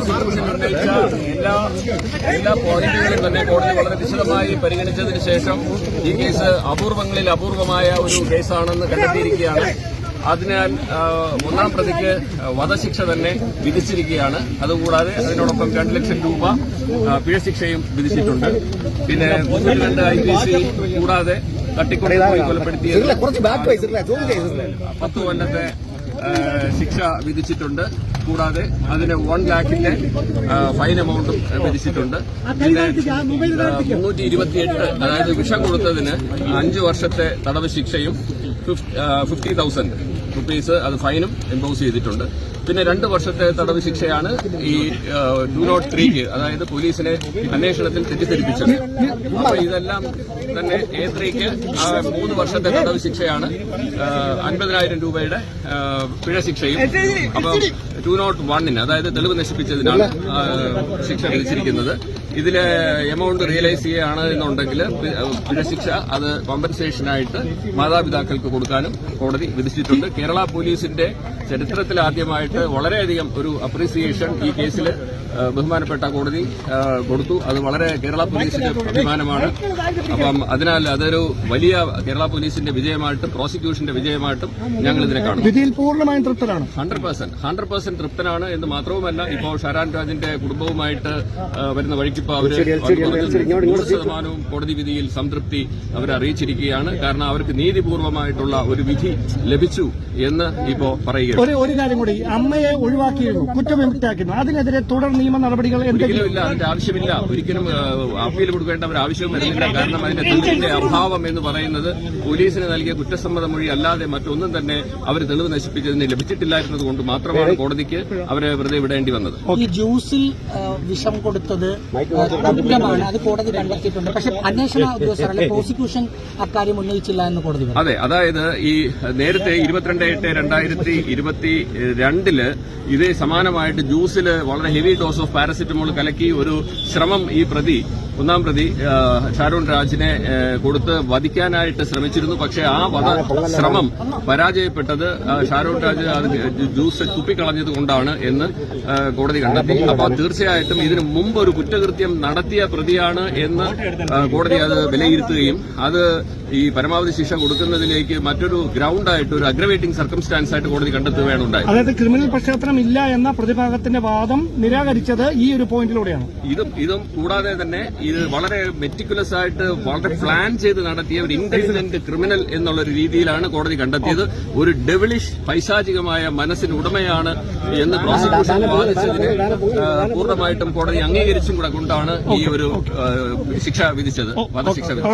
Prosecution ഉന്നയിച്ച എല്ലാ പോയിന്റുകളും തന്നെ കോടതി വളരെ വിശദമായി പരിഗണിച്ചതിന് ശേഷം ഈ കേസ് അപൂർവങ്ങളിൽ അപൂർവമായ ഒരു കേസാണെന്ന് കണ്ടെത്തിയിരിക്കുകയാണ്. അതിനാൽ ഒന്നാം പ്രതിക്ക് വധശിക്ഷ തന്നെ വിധിച്ചിരിക്കുകയാണ്. അതുകൂടാതെ അതിനോടൊപ്പം 2 ലക്ഷം രൂപ പിഴശിക്ഷയും വിധിച്ചിട്ടുണ്ട്. പിന്നെ 32 IPC കൂടാതെ തട്ടിക്കൊണ്ടുപോയി കൊലപ്പെടുത്തിയത് 10 കൊല്ലത്തെ ശിക്ഷ വിധിച്ചിട്ടുണ്ട്. കൂടാതെ അതിന് 1 ലാഖിന്റെ ഫൈൻ എമൗണ്ടും വിധിച്ചിട്ടുണ്ട്. പിന്നെ 328 അതായത് വിഷം കൊടുത്തതിന് 5 വർഷത്തെ തടവ് ശിക്ഷയും 50,000 റുപ്പീസ് അത് ഫൈനും ഇമ്പോസ് ചെയ്തിട്ടുണ്ട്. പിന്നെ 2 വർഷത്തെ തടവ് ശിക്ഷയാണ് ഈ 203 അതായത് പോലീസിനെ അന്വേഷണത്തിൽ തെറ്റിദ്ധരിപ്പിച്ചത്. അപ്പോൾ ഇതെല്ലാം തന്നെ A3 3 വർഷത്തെ തടവ് ശിക്ഷയാണ്, 50,000 രൂപയുടെ പിഴശിക്ഷയും. അപ്പം 201 അതായത് തെളിവ് നശിപ്പിച്ചതിനാണ് ശിക്ഷ വിധിച്ചിരിക്കുന്നത്. ഇതില് എമൗണ്ട് റിയലൈസ് ചെയ്യുകയാണ് എന്നുണ്ടെങ്കിൽ പിഴശിക്ഷ അത് കോമ്പൻസേഷനായിട്ട് മാതാപിതാക്കൾക്ക് കൊടുക്കാനും കോടതി വിധിച്ചിട്ടുണ്ട്. കേരള പോലീസിന്റെ ചരിത്രത്തിൽ ആദ്യമായിട്ട് വളരെയധികം ഒരു അപ്രീസിയേഷൻ ഈ കേസിൽ ബഹുമാനപ്പെട്ട കോടതി കൊടുത്തു. അത് വളരെ കേരള പോലീസിന്റെ അഭിമാനമാണ്. അപ്പം അതിനാൽ അതൊരു വലിയ കേരള പോലീസിന്റെ വിജയമായിട്ടും പ്രോസിക്യൂഷന്റെ വിജയമായിട്ടും ഞങ്ങൾ ഇതിനെ കാണുന്നു. വിധിയിൽ പൂർണ്ണമായും തൃപ്തരാണ്. 100% തൃപ്തനാണ് എന്ന് മാത്രവുമല്ല, ഇപ്പോൾ ഷാരാൻ രാജിന്റെ കുടുംബവുമായിട്ട് വരുന്ന വഴിക്കിപ്പോൾ അവര് 100% കോടതി വിധിയിൽ സംതൃപ്തി അവരെ അറിയിച്ചിരിക്കുകയാണ്. കാരണം അവർക്ക് നീതിപൂർവമായിട്ടുള്ള ഒരു വിധി ലഭിച്ചു എന്ന് ഇപ്പോ പറയുകയാണ്. ഒരു കാര്യം കൂടി, അമ്മയെ ഒഴിവാക്കിയിരുന്നു, കുറ്റവിമുക്തയാക്കിയിരുന്നു, അതിനെതിരെ തുടർ നിയമ നടപടികൾ ഒരിക്കലും ഇല്ല. അതിന്റെ ആവശ്യമില്ല. ഒരിക്കലും അപ്പീൽ കൊടുക്കേണ്ട ഒരു ആവശ്യവും വരുന്നില്ല. കാരണം അതിന്റെ തെളിവിന്റെ അഭാവം എന്ന് പറയുന്നത് പോലീസിന് നൽകിയ കുറ്റസമ്മത മൊഴി അല്ലാതെ മറ്റൊന്നും തന്നെ അവർ തെളിവ് നശിപ്പിച്ചതിന് ലഭിച്ചിട്ടില്ലായിരുന്നത് കൊണ്ട് മാത്രമാണ് കോടതിക്ക് അവരെ വെറുതെ വിടേണ്ടി വന്നത്. ഈ ജ്യൂസിൽ വിഷം കൊടുത്തത് കുറ്റമാണ്, അത് കോടതി കണ്ടെത്തിയിട്ടുണ്ട്. പക്ഷേ അന്വേഷണ ഉദ്യോഗസ്ഥർ അല്ലെ പ്രോസിക്യൂഷൻ അക്കാര്യം ഉന്നയിച്ചില്ല എന്ന് കോടതി പറഞ്ഞു. അതെ, അതായത് ഈ നേരത്തെ 22/8/2022 ഇതേ സമാനമായിട്ട് ജ്യൂസിൽ വളരെ ഹെവി ഡോസ് ഓഫ് പാരസിറ്റമോൾ കലക്കി ഒരു ശ്രമം ഈ ഒന്നാം പ്രതി ഷാരോൺ രാജിനെ കൊടുത്ത് വധിക്കാനായിട്ട് ശ്രമിച്ചിരുന്നു. പക്ഷേ ആ ശ്രമം പരാജയപ്പെട്ടത് ഷാരോൺ രാജ് ജ്യൂസ് തുപ്പിക്കളഞ്ഞത് കൊണ്ടാണ് എന്ന് കോടതി കണ്ടെത്തി. അപ്പോൾ തീർച്ചയായിട്ടും ഇതിനു മുമ്പ് ഒരു കുറ്റകൃത്യം നടത്തിയ പ്രതിയാണ് എന്ന് കോടതി അത് വിലയിരുത്തുകയും അത് ഈ പരമാവധി ശിക്ഷ കൊടുക്കുന്നതിലേക്ക് മറ്റൊരു ഗ്രൗണ്ടായിട്ട് ഒരു അഗ്രവേറ്റിംഗ് സർക്കംസ്റ്റാൻസ് ആയിട്ട് കോടതി കണ്ടെത്തുകയാണ് ഉണ്ടായത്. അതായത് ക്രിമിനൽ പശ്ചാത്തലം ഇല്ല എന്ന പ്രതിഭാഗത്തിന്റെ വാദം നിരാകരിച്ചത് ഈ ഒരു പോയിന്റിലൂടെയാണ്. ഇതും കൂടാതെ തന്നെ ഇത് വളരെ മെറ്റിക്കുലസ് ആയിട്ട് വളരെ പ്ലാൻ ചെയ്ത് നടത്തിയ ഒരു ഇന്റലിജന്റ് ക്രിമിനൽ എന്നുള്ള ഒരു രീതിയിലാണ് കോടതി കണ്ടെത്തിയത്. ഒരു ഡെവിളിഷ് പൈശാചികമായ മനസ്സിന് ഉടമയാണ് എന്ന് പ്രോസിക്യൂഷൻ വാദിച്ചതിന് പൂർണ്ണമായിട്ടും കോടതി അംഗീകരിച്ചും കൂടെ കൊണ്ടാണ് ഈ ഒരു ശിക്ഷ വിധിച്ചത്, വധശിക്ഷ വിധിച്ചത്.